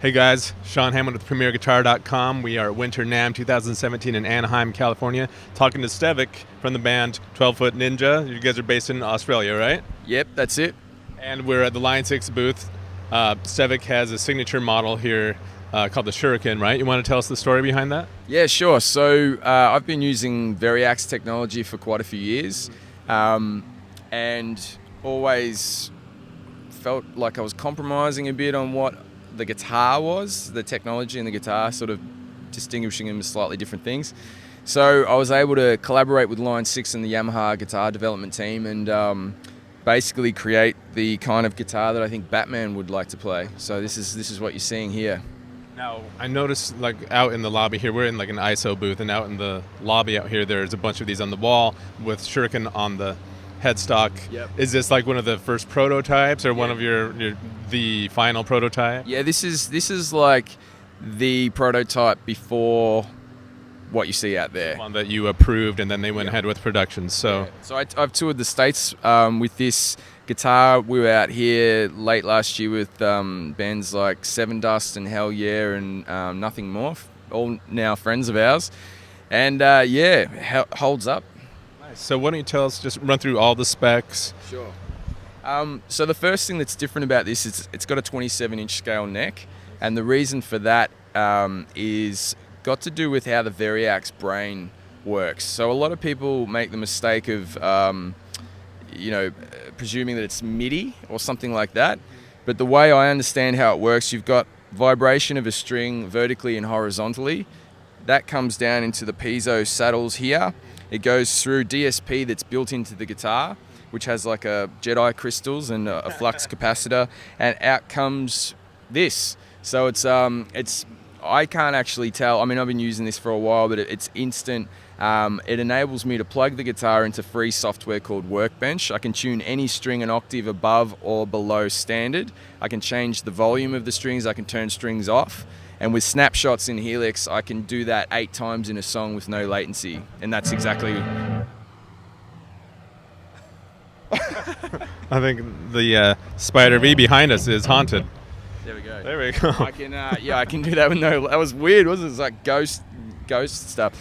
Hey guys, Sean Hammond with PremierGuitar.com. We are at Winter NAMM 2017 in Anaheim, California, talking to Stevik from the band 12 Foot Ninja. You guys are based in Australia, right? Yep, that's it. And we're at the Line 6 booth. Stevik has a signature model here called the Shuriken, right? You want to tell us the story behind that? Yeah, sure. So I've been using Variax technology for quite a few years, and always felt like I was compromising a bit on what the guitar was, the technology and the guitar, sort of distinguishing them as slightly different things. So I was able to collaborate with Line 6 and the Yamaha guitar development team and basically create the kind of guitar that I think Batman would like to play. So this is what you're seeing here. Now, I noticed like out in the lobby here, we're in like an ISO booth, and out in the lobby out here, there's a bunch of these on the wall with Shuriken on the headstock. Yep. Is this like one of the first prototypes or one of the final prototype? Yeah, this is like the prototype before what you see out there. One that you approved, and then they went ahead with production. So, I've toured the States with this guitar. We were out here late last year with bands like Seven Dust and Hell Yeah and Nothing More, all now friends of ours. And holds up. So why don't you tell us, just run through all the specs? Sure. So the first thing that's different about this is it's got a 27-inch scale neck, and the reason for that is got to do with how the Variax brain works. So a lot of people make the mistake of, presuming that it's MIDI or something like that. But the way I understand how it works, you've got vibration of a string vertically and horizontally. That comes down into the piezo saddles here. It goes through DSP that's built into the guitar, which has like a Jedi crystals and a flux capacitor, and out comes this. So it's I can't actually tell. I mean, I've been using this for a while, but it's instant. It enables me to plug the guitar into free software called Workbench. I can tune any string an octave above or below standard. I can change the volume of the strings. I can turn strings off. And with snapshots in Helix, I can do that 8 times in a song with no latency. And that's exactly... I think the Spider V behind us is haunted. There we go. There we go. I can do that with no... That was weird, wasn't it? It's like ghost stuff.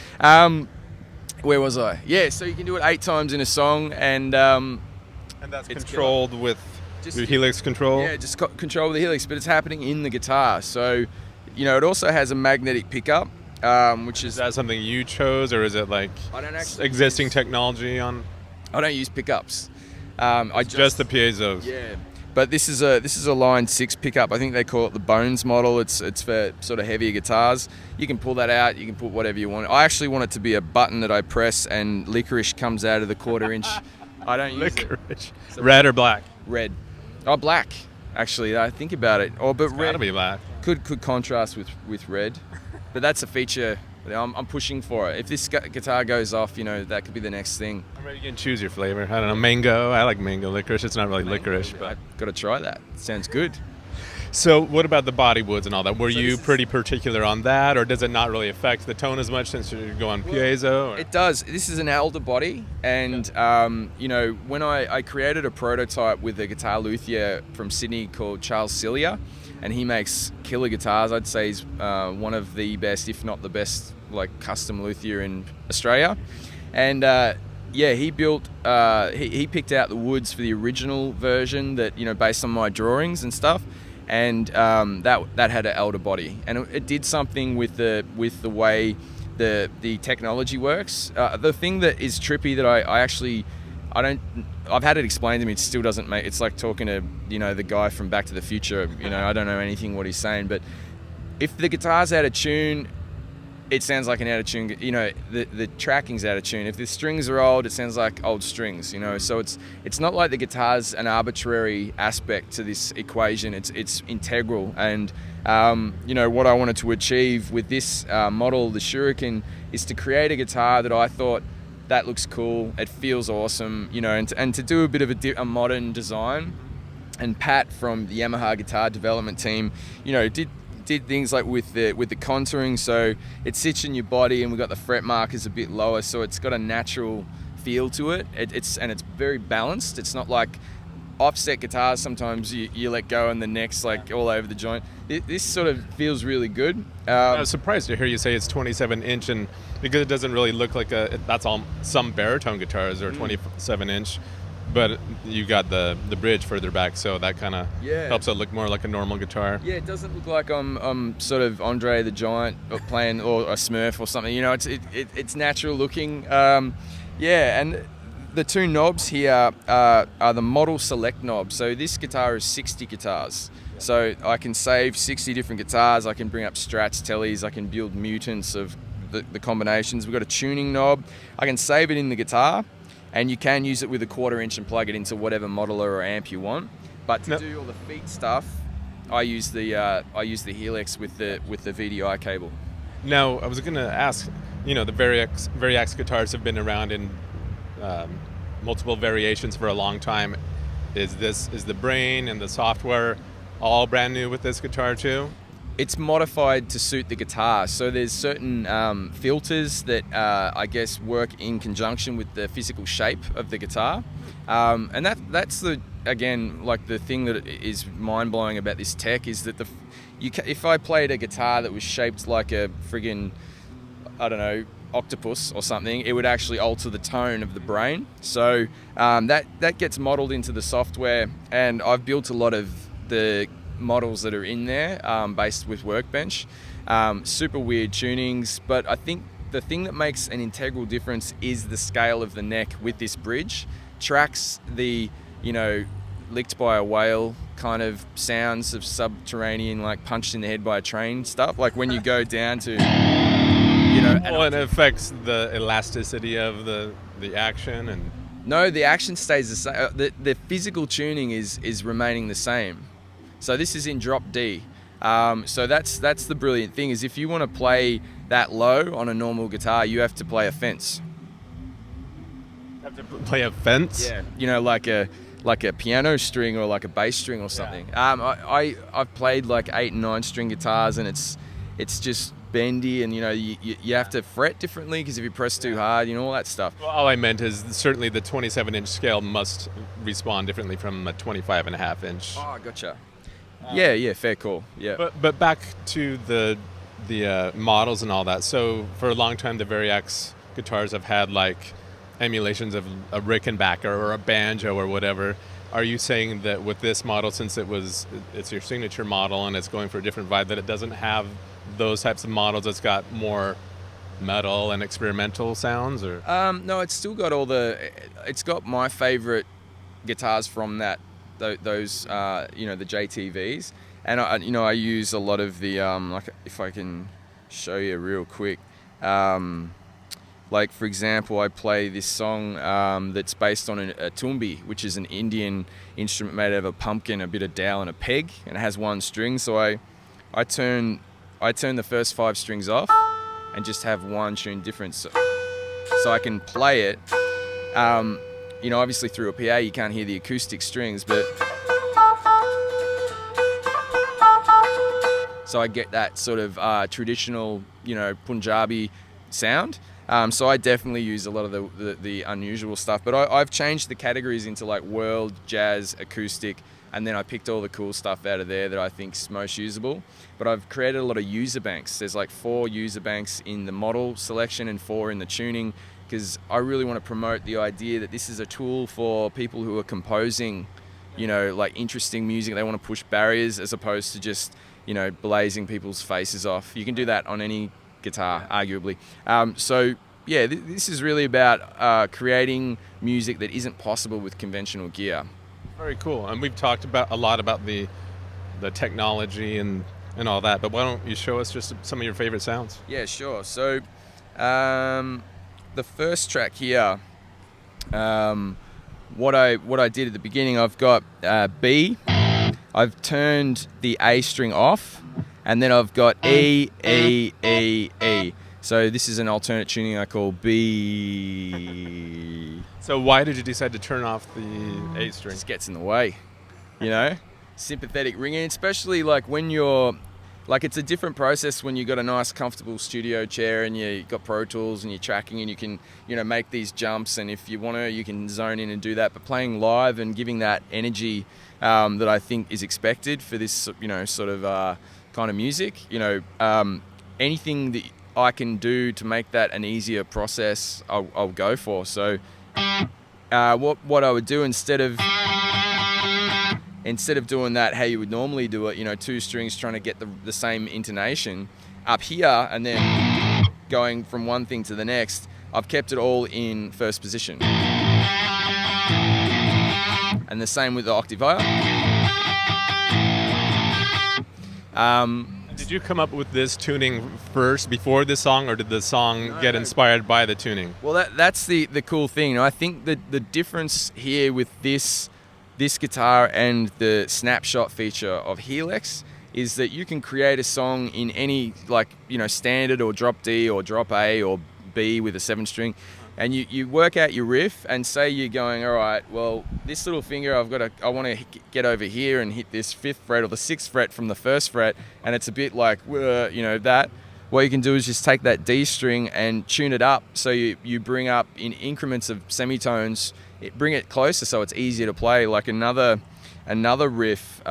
Where was I? Yeah, so you can do it 8 times in a song, and that's controlled with your Helix control? Yeah, just control with the Helix, but it's happening in the guitar. So, it also has a magnetic pickup, which is... Is that something you chose, or is it like existing technology on... I don't use pickups. Just the piezos. Yeah. But this is a Line 6 pickup. I think they call it the Bones model. It's for sort of heavier guitars. You can pull that out. You can put whatever you want. I actually want it to be a button that I press and licorice comes out of the 1/4 inch. I don't use licorice. Red or black? Red. Oh, black. Actually, I think about it. But it's red gotta be black. Could contrast with red. But that's a feature I'm pushing for it. If this guitar goes off, that could be the next thing. I mean, you can choose your flavor. I don't know, mango. I like mango licorice. It's not really licorice, but I've got to try that. It sounds good. So what about the body woods and all that? Were you pretty particular on that, or does it not really affect the tone as much since you go on piezo? Or? It does. This is an elder body, and when I created a prototype with a guitar luthier from Sydney called Charles Cilia, and he makes killer guitars. I'd say he's one of the best, if not the best, like custom luthier in Australia. And he built, he picked out the woods for the original version that, based on my drawings and stuff. And that had an elder body, and it did something with the way the technology works. The thing that is trippy that I've had it explained to me. It still doesn't make. It's like talking to the guy from Back to the Future. I don't know anything what he's saying, but if the guitar's out of tune, it sounds like an out of tune. The tracking's out of tune. If the strings are old, it sounds like old strings. So it's not like the guitar's an arbitrary aspect to this equation. It's integral. And what I wanted to achieve with this model, the Shuriken, is to create a guitar that I thought that looks cool. It feels awesome. And to do a bit of a modern design. And Pat from the Yamaha guitar development team, did things like with the contouring, so it sits in your body, and we've got the fret markers a bit lower, so it's got a natural feel to it. It's very balanced. It's not like offset guitars, sometimes you let go and the neck's like all over the joint. This sort of feels really good. I was surprised to hear you say it's 27-inch, and because it doesn't really look like that's all some baritone guitars are 27-inch, but you got the bridge further back, so that kind of helps it look more like a normal guitar. Yeah, it doesn't look like I'm sort of Andre the Giant or playing or a Smurf or something. You know, it's natural looking. And the two knobs here are the model select knobs. So this guitar is 60 guitars. So I can save 60 different guitars. I can bring up Strats, Tellies. I can build mutants of the combinations. We've got a tuning knob. I can save it in the guitar, and you can use it with a 1/4 inch and plug it into whatever modeler or amp you want. But to do all the feet stuff, I use the Helix with the VDI cable. Now, I was going to ask, you know, the Variax guitars have been around in multiple variations for a long time. Is the brain and the software all brand new with this guitar too? It's modified to suit the guitar. So there's certain filters that I guess work in conjunction with the physical shape of the guitar, and that's the thing that is mind blowing about this tech is that if I played a guitar that was shaped like a friggin', I don't know, octopus or something, it would actually alter the tone of the brain. So that gets modeled into the software, and I've built a lot of the models that are in there based with Workbench. Super weird tunings, but I think the thing that makes an integral difference is the scale of the neck with this bridge. Tracks the, you know, licked by a whale kind of sounds of subterranean, like punched in the head by a train stuff. Like when you go down to, you know, and it affects the elasticity of the action. And no, the action stays the same. The physical tuning is remaining the same. So this is in drop D. So that's the brilliant thing, is if you want to play that low on a normal guitar, you have to play a fence. Have to play a fence? Yeah. You know, like a piano string or like a bass string or something. Yeah. I've played like 8 and 9 string guitars, and it's just bendy, and you know you have to fret differently because if you press too hard, you know, all that stuff. Well, all I meant is certainly the 27-inch scale must respond differently from a 25.5-inch. Oh, gotcha. Yeah, fair call. Yeah. But back to the models and all that. So for a long time, the Variax guitars have had like emulations of a Rickenbacker or a banjo or whatever. Are you saying that with this model, since it's your signature model and it's going for a different vibe, that it doesn't have those types of models? It's got more metal and experimental sounds, or no, it's still got it's got my favorite guitars from those you know, the JTVs, and I use a lot of the like, if I can show you real quick, like for example, I play this song that's based on a tumbi, which is an Indian instrument made out of a pumpkin, a bit of dowel and a peg, and it has 1 string. So I turn the first 5 strings off and just have 1 tune difference, so I can play it. You know, obviously through a PA you can't hear the acoustic strings, but so I get that sort of traditional, you know, Punjabi sound. So I definitely use a lot of the unusual stuff, but I've changed the categories into like world, jazz, acoustic, and then I picked all the cool stuff out of there that I think's most usable. But I've created a lot of user banks. There's like 4 user banks in the model selection and 4 in the tuning, because I really want to promote the idea that this is a tool for people who are composing, you know, like interesting music. They want to push barriers as opposed to just, you know, blazing people's faces off. You can do that on any guitar, arguably. So yeah, this is really about creating music that isn't possible with conventional gear. Very cool. And we've talked a lot about the technology and all that, but why don't you show us just some of your favorite sounds? Yeah, sure. So the first track here, what I did at the beginning, I've got B, I've turned the A string off, and then I've got E, E, E, E. So this is an alternate tuning I call B. So why did you decide to turn off the A string? It just gets in the way, you know? Sympathetic ringing, especially like when you're Like, it's a different process when you've got a nice comfortable studio chair and you've got Pro Tools and you're tracking and you can, make these jumps, and if you want to, you can zone in and do that. But playing live and giving that energy that I think is expected for this, sort of kind of music, anything that I can do to make that an easier process, I'll go for. So what I would do instead of doing that how you would normally do it, 2 strings trying to get the same intonation up here and then going from one thing to the next, I've kept it all in first position. And the same with the octave higher. Did you come up with this tuning first before the song, or did the song get inspired by the tuning? Well, that's the cool thing. I think that the difference here with this guitar and the snapshot feature of Helix is that you can create a song in any, standard or drop D or drop A or B with a 7-string, and you work out your riff, and say you're going, all right, well, this little finger I want to get over here and hit this 5th fret or the 6th fret from the 1st fret, and it's a bit like, that. What you can do is just take that D string and tune it up, so you bring up in increments of semitones, bring it closer so it's easier to play, like another riff.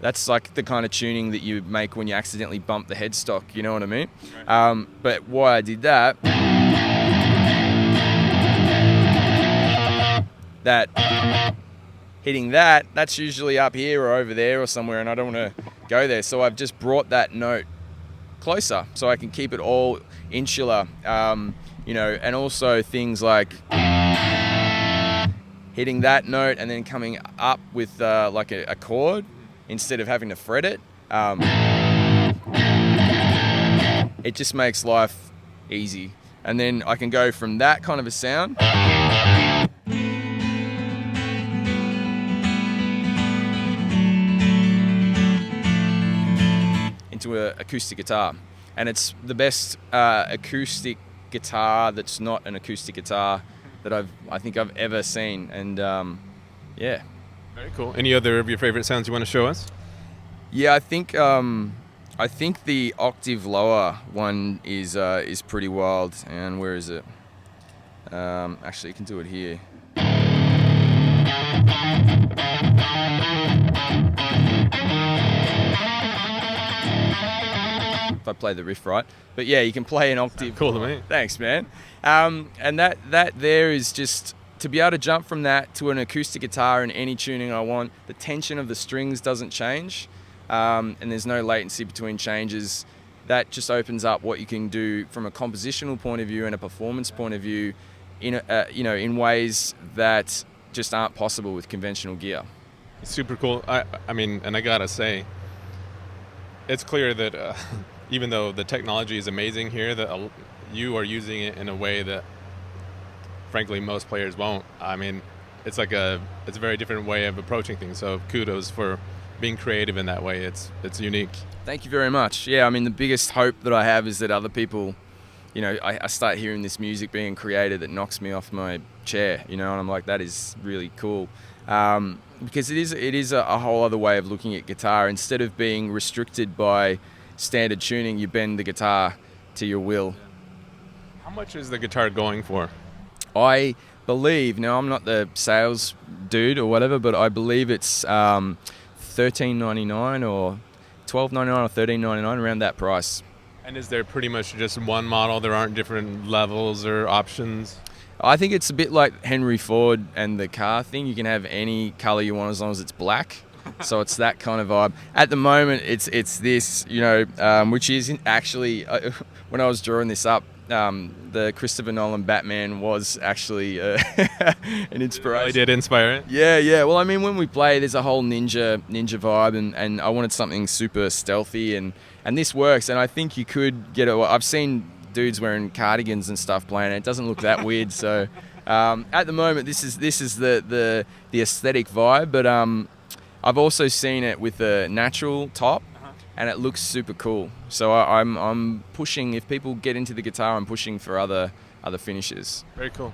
That's like the kind of tuning that you make when you accidentally bump the headstock, you know what I mean? Right. But why I did that hitting that's usually up here or over there or somewhere, and I don't want to go there. So I've just brought that note closer so I can keep it all insular, and also things like hitting that note and then coming up with like a chord instead of having to fret it. It just makes life easy. And then I can go from that kind of a sound into an acoustic guitar. And it's the best acoustic guitar that's not an acoustic guitar that I think I've ever seen. And yeah. Very cool. Any other of your favorite sounds you want to show us? Yeah, I think the octave lower one is pretty wild. And where is it? Actually, you can do it here. If I play the riff right. But yeah, you can play an octave. Cool to me. Thanks, man. And that there is just, to be able to jump from that to an acoustic guitar in any tuning I want, the tension of the strings doesn't change, and there's no latency between changes. That just opens up what you can do from a compositional point of view and a performance point of view, in ways that just aren't possible with conventional gear. Super cool. I mean, and I gotta say, it's clear that even though the technology is amazing here, that you are using it in a way that, frankly, most players won't. I mean, it's a very different way of approaching things. So kudos for being creative in that way. It's unique. Thank you very much. Yeah, I mean, the biggest hope that I have is that other people, I start hearing this music being created that knocks me off my chair, and I'm like, that is really cool. Because it is a whole other way of looking at guitar. Instead of being restricted by standard tuning, you bend the guitar to your will. How much is the guitar going for? I believe, now I'm not the sales dude or whatever, but I believe it's $13.99 or $12.99 or $13.99, around that price. And is there pretty much just one model? There aren't different levels or options? I think it's a bit like Henry Ford and the car thing. You can have any color you want as long as it's black. So it's that kind of vibe. At the moment, it's this, which is actually, when I was drawing this up, the Christopher Nolan Batman was actually an inspiration. Really did inspire it? Yeah. Well, I mean, when we play, there's a whole ninja vibe, and I wanted something super stealthy, and this works. And I think you could get it. I've seen dudes wearing cardigans and stuff playing it. It doesn't look that weird. So at the moment, this is the aesthetic vibe, but I've also seen it with a natural top, and it looks super cool. So I'm pushing. If people get into the guitar, I'm pushing for other finishes. Very cool.